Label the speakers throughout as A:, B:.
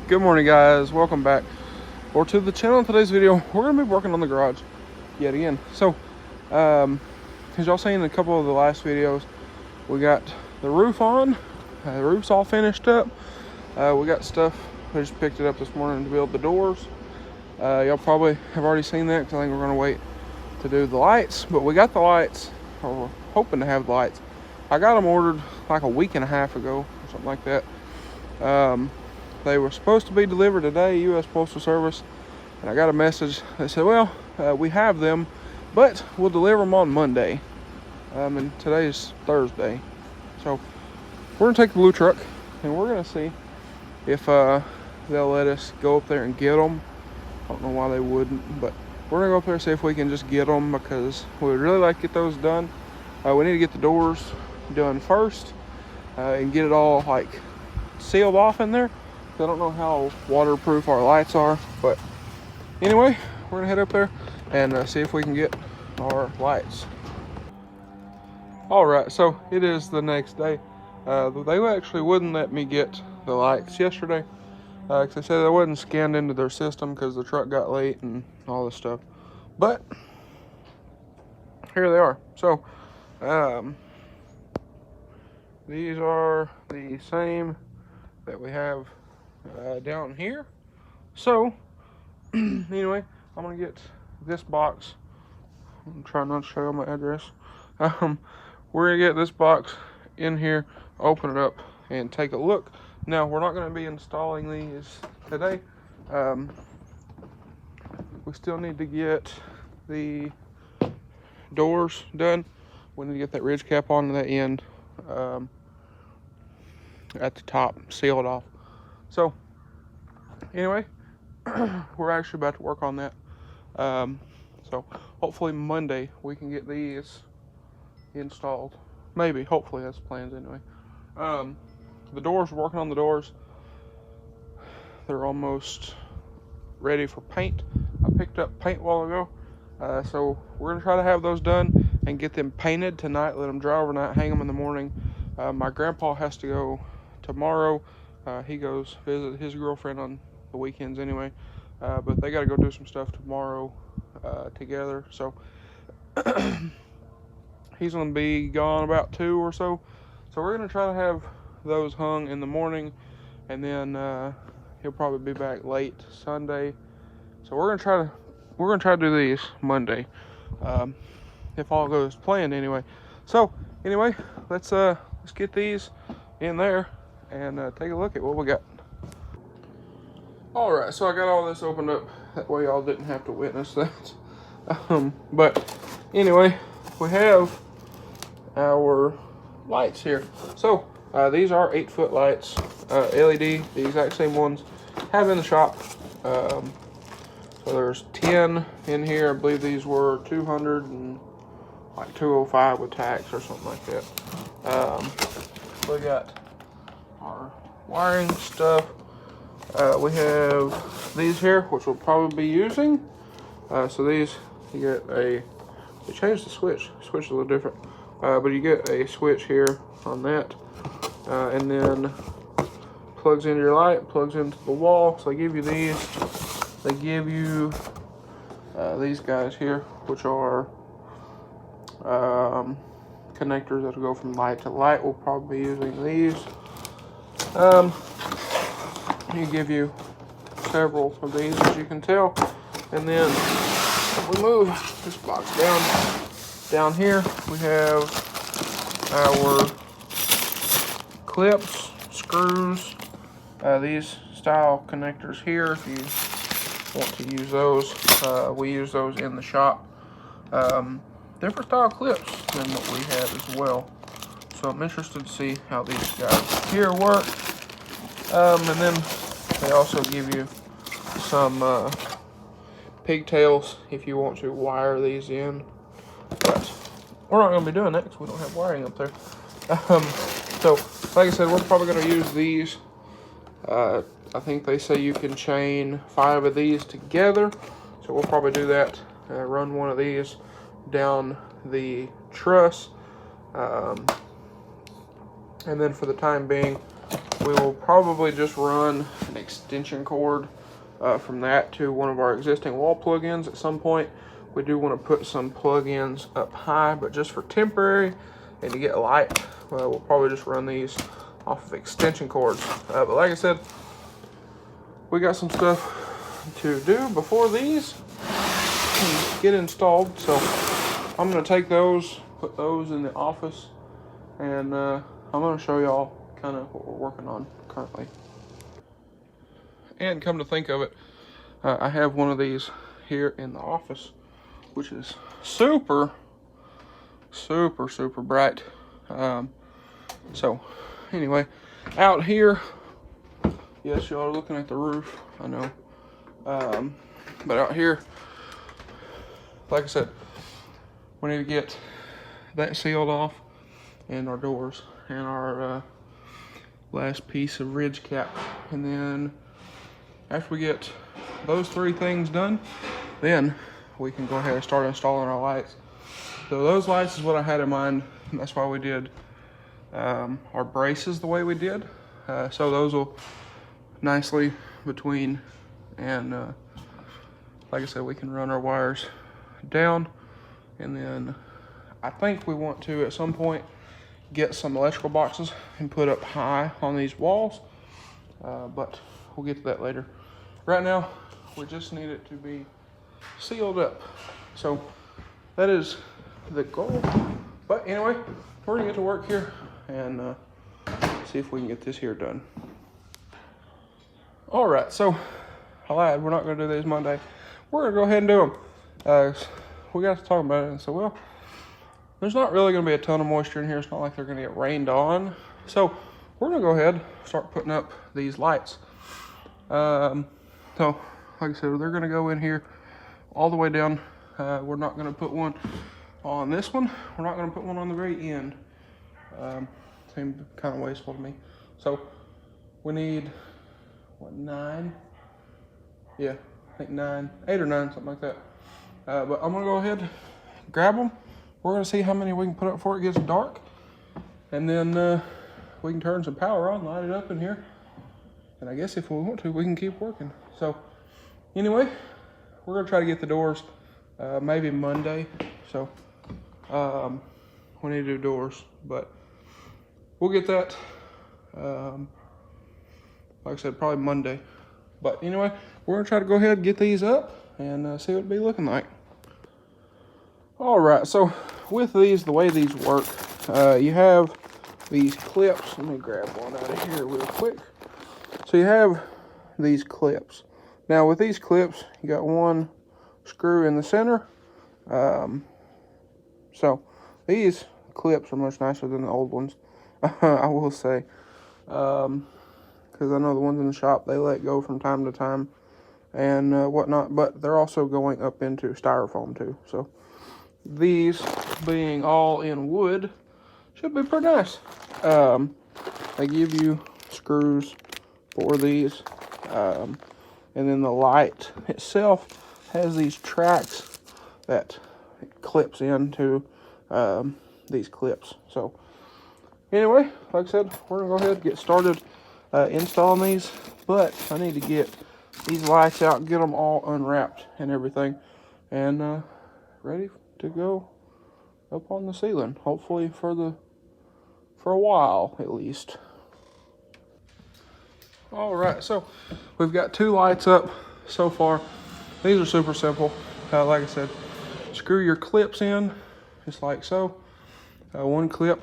A: Good morning, guys. Welcome back or to the channel. In today's video, we're going to be working on the garage yet again. So, as y'all seen in a couple of the last videos, we got the roof on. The roof's all finished up. We got stuff. I just picked it up this morning to build the doors. Y'all probably have already seen that because I think we're going to wait to do the lights. But we got the lights, or we're hoping to have the lights. I got them ordered like a week and a half ago or something like that. They were supposed to be delivered today, U.S. Postal Service, and I got a message that said, well, we have them, but we'll deliver them on Monday. And today's Thursday. So we're going to take the blue truck, and we're going to see if they'll let us go up there and get them. I don't know why they wouldn't, but we're going to go up there and see if we can just get them, because we would really like to get those done. We need to get the doors done first and get it all like sealed off in there. I don't know how waterproof our lights are, but anyway, we're gonna head up there and see if we can get our lights. All right, so it is the next day. They actually wouldn't let me get the lights yesterday because they said they wasn't scanned into their system because the truck got late and all this stuff. But here they are. So these are the same that we have down here. So anyway, I'm gonna get this box. I'm trying not to show my address. We're gonna get this box in here, open it up, and take a look. Now, we're not gonna be installing these today. We still need to get the doors done. We need to get that ridge cap on the end at the top sealed off. So anyway, we're actually about to work on that. So hopefully Monday we can get these installed. Maybe, hopefully, that's the plans anyway. The doors, we're working on the doors. They're almost ready for paint. I picked up paint a while ago. So we're gonna try to have those done and get them painted tonight, let them dry overnight, hang them in the morning. My grandpa has to go tomorrow. He goes visit his girlfriend on the weekends anyway, but they got to go do some stuff tomorrow together. So he's gonna be gone about 2 or so. So we're gonna try to have those hung in the morning, and then he'll probably be back late Sunday. So we're gonna try to do these Monday, if all goes planned anyway. So anyway, let's get these in there and take a look at what we got. All right, so I got all this opened up. That way y'all didn't have to witness that. But anyway, we have our lights here. So these are 8-foot lights, LED, the exact same ones have in the shop. So there's 10 in here. I believe these were 200 and like 205 with tax or something like that. We got our wiring stuff. We have these here, which we'll probably be using. So these, you get they changed the switch a little different, but you get a switch here on that, and then plugs into your light, plugs into the wall. So they give you these. They give you these guys here, which are connectors that will go from light to light. We'll probably be using these. He give you several of these, as you can tell. And then if we move this box down here, we have our clips, screws, these style connectors here if you want to use those. We use those in the shop. Different style clips than what we have as well. So I'm interested to see how these guys here work. And then they also give you some pigtails if you want to wire these in. But we're not going to be doing that because we don't have wiring up there. So, like I said, we're probably going to use these. I think they say you can chain 5 of these together. So we'll probably do that. Run one of these down the truss. And then for the time being, we will probably just run an extension cord from that to one of our existing wall plug-ins at some point. We do want to put some plug-ins up high, but just for temporary and to get light, we'll probably just run these off of extension cords. But like I said, we got some stuff to do before these can get installed. So I'm going to take those, put those in the office, and I'm going to show y'all kind of what we're working on currently. And come to think of it, I have one of these here in the office, which is super bright. So anyway, out here, yes, y'all are looking at the roof, I know. But out here, like I said, we need to get that sealed off, and our doors, and our last piece of ridge cap. And then after we get those three things done, then we can go ahead and start installing our lights. So those lights is what I had in mind. That's why we did our braces the way we did. So those will nicely between, and like I said, we can run our wires down. And then I think we want to at some point get some electrical boxes and put up high on these walls, but we'll get to that later. Right now, we just need it to be sealed up. So that is the goal. But anyway, we're gonna get to work here and see if we can get this here done. All right, so I lied, we're not gonna do these Monday. We're gonna go ahead and do them. We got to talk about it and say, well, there's not really gonna be a ton of moisture in here. It's not like they're gonna get rained on. So we're gonna go ahead and start putting up these lights. So like I said, they're gonna go in here all the way down. We're not gonna put one on this one. We're not gonna put one on the very end. Seemed kind of wasteful to me. So we need, what, 9? Yeah, I think 9, 8 or 9, something like that. But I'm gonna go ahead, grab them. We're gonna see how many we can put up before it gets dark. And then we can turn some power on, light it up in here. And I guess if we want to, we can keep working. So anyway, we're gonna try to get the doors maybe Monday. So we need to do doors, but we'll get that, like I said, probably Monday. But anyway, we're gonna try to go ahead and get these up and see what it'll be looking like. All right, so with these, the way these work, you have these clips. Let me grab one out of here real quick. So you have these clips. Now with these clips, you got one screw in the center. So these clips are much nicer than the old ones, I will say. Because I know the ones in the shop, they let go from time to time and whatnot, but they're also going up into styrofoam too. So these being all in wood should be pretty nice. They give you screws for these, and then the light itself has these tracks that it clips into these clips. So anyway, like I said, we're gonna go ahead and get started installing these, but I need to get these lights out, get them all unwrapped and everything, and ready to go up on the ceiling, hopefully for a while at least. All right, so we've got 2 lights up so far. These are super simple. Like I said, screw your clips in just like so. One clip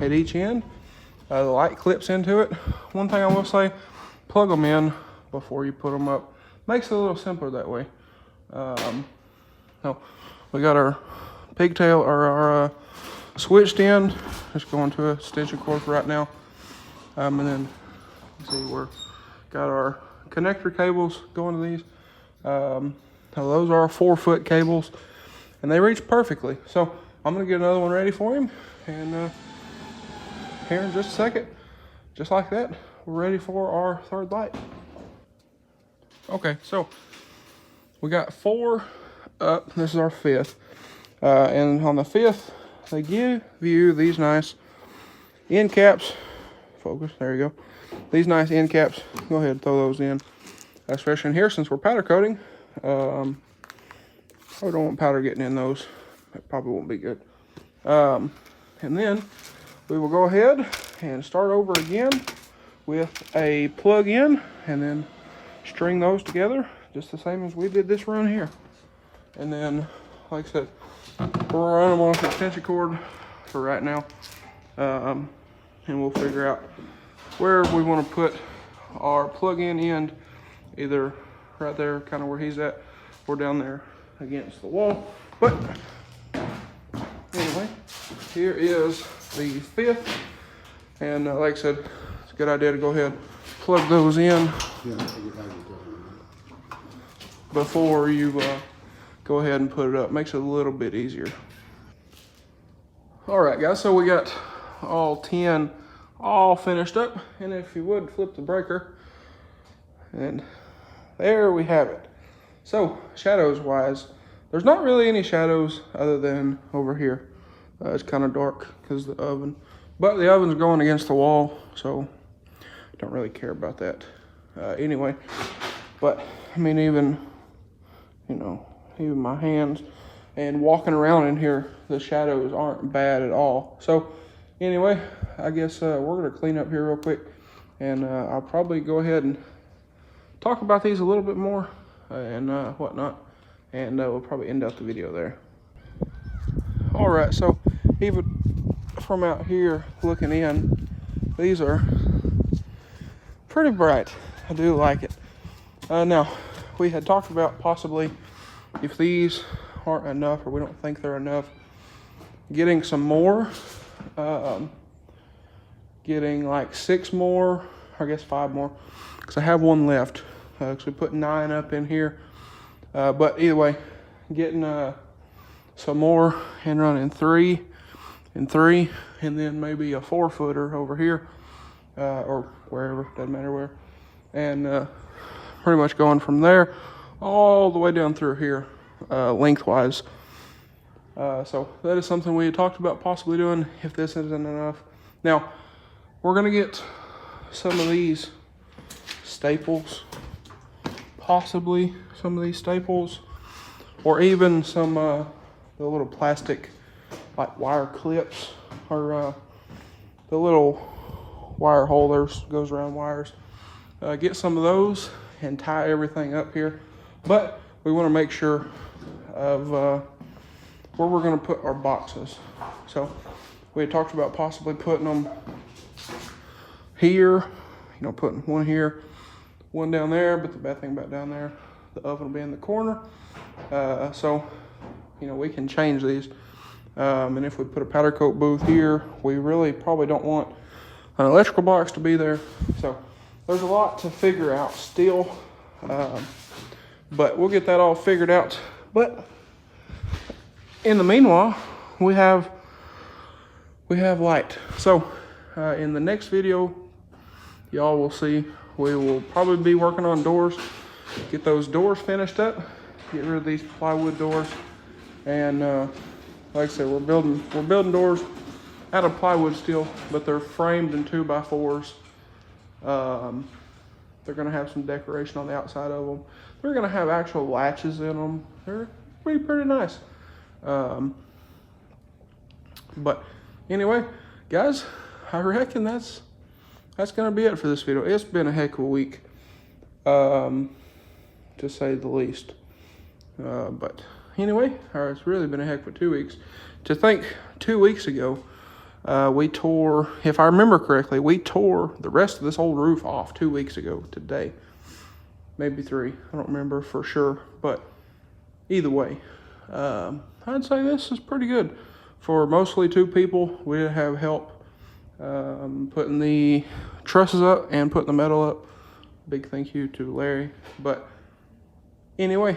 A: at each end. The light clips into it. One thing I will say, plug them in before you put them up. Makes it a little simpler that way. So we got our pigtail, or our switched in. Just going to a extension cord for right now. And then see, we're got our connector cables going to these. Now those are 4-foot cables, and they reach perfectly. So I'm gonna get another one ready for him, and here in just a second, just like that, we're ready for our 3rd light. Okay, so we got 4 up. This is our 5th, and on the 5th, they give you these nice end caps. Focus, there you go. these nice end caps, go ahead and throw those in, especially in here since we're powder coating. Probably don't want powder getting in those. That probably won't be good. And then we will go ahead and start over again with a plug-in and then string those together just the same as we did this run here. And then, like I said, we'll run them off the extension cord for right now. And we'll figure out where we want to put our plug-in end, either right there, kind of where he's at, or down there against the wall. But anyway, here is the 5th, and like I said, it's a good idea to go ahead and plug those in before you go ahead and put it up. Makes it a little bit easier. All right, guys, so we got all 10 all finished up, and if you would flip the breaker, and there we have it. So shadows wise, there's not really any shadows other than over here. It's kind of dark because of the oven, but the oven's going against the wall, so I don't really care about that anyway. But I mean, even, you know, even my hands and walking around in here, the shadows aren't bad at all. So anyway, I guess we're gonna clean up here real quick, and I'll probably go ahead and talk about these a little bit more and whatnot, and we'll probably end up the video there. All right, so even from out here looking in, these are pretty bright. I do like it. Now, we had talked about possibly, if these aren't enough or we don't think they're enough, getting some more, getting like 6 more, or I guess 5 more, because I have one left, because we put 9 up in here. But either way, getting some more and running 3 and 3, and then maybe a 4-footer over here, or wherever, doesn't matter where, and pretty much going from there all the way down through here, lengthwise. So that is something we had talked about possibly doing if this isn't enough. Now, we're gonna get some of these staples, possibly some of these staples, or even some the little plastic like wire clips, or the little wire holders, goes around wires. Get some of those and tie everything up here, but we want to make sure of where we're going to put our boxes. So we had talked about possibly putting them here, you know, putting one here, one down there, but the bad thing about down there, the oven will be in the corner. So, you know, we can change these. And if we put a powder coat booth here, we really probably don't want an electrical box to be there. So there's a lot to figure out still, but we'll get that all figured out. But in the meanwhile, we have light. So in the next video, y'all will see, we will probably be working on doors, get those doors finished up, get rid of these plywood doors, and like I said, we're building doors out of plywood still, but they're framed in 2x4s. They're gonna have some decoration on the outside of them. They're gonna have actual latches in them. They're pretty nice. But anyway, guys, I reckon that's gonna be it for this video. It's been a heck of a week, to say the least. But anyway, it's really been a heck of a 2 weeks. To think 2 weeks ago, we tore, if I remember correctly, we tore the rest of this old roof off 2 weeks ago today. Maybe 3, I don't remember for sure, but either way, I'd say this is pretty good. For mostly 2 people, we did have help putting the trusses up and putting the metal up. Big thank you to Larry. But anyway,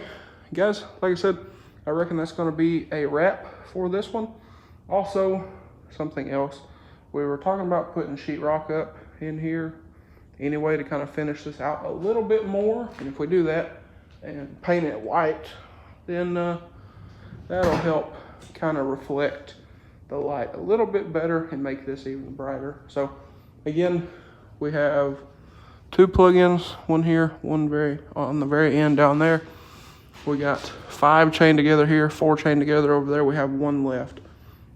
A: guys, like I said, I reckon that's going to be a wrap for this one. Also, something else, we were talking about putting sheetrock up in here anyway to kind of finish this out a little bit more. And if we do that and paint it white, then that'll help kind of reflect the light a little bit better and make this even brighter. So again, we have 2 plugins, one here, one on the very end down there. We got 5 chained together here, 4 chained together over there. We have 1 left.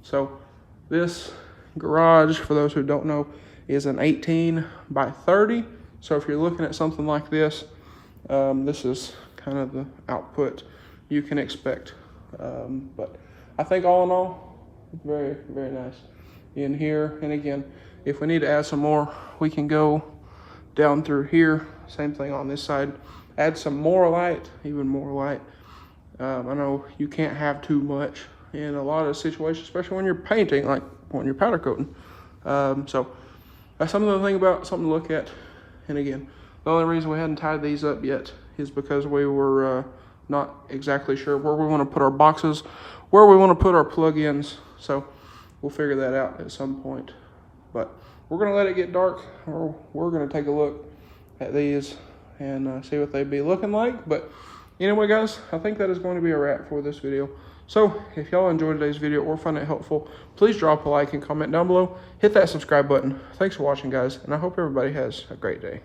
A: So this garage, for those who don't know, is an 18 by 30. So if you're looking at something like this, this is kind of the output you can expect. But I think all in all, very, very nice in here. And again, if we need to add some more, we can go down through here. Same thing on this side. Add some more light, even more light. I know you can't have too much in a lot of situations, especially when you're painting, like when you're powder coating. So that's something to think about, something to look at. And again, the only reason we hadn't tied these up yet is because we were not exactly sure where we want to put our boxes, where we want to put our plug-ins. So we'll figure that out at some point. But we're going to let it get dark, or we're going to take a look at these and see what they'd be looking like. But anyway, guys, I think that is going to be a wrap for this video. So if y'all enjoyed today's video or found it helpful, please drop a like and comment down below. Hit that subscribe button. Thanks for watching, guys, and I hope everybody has a great day.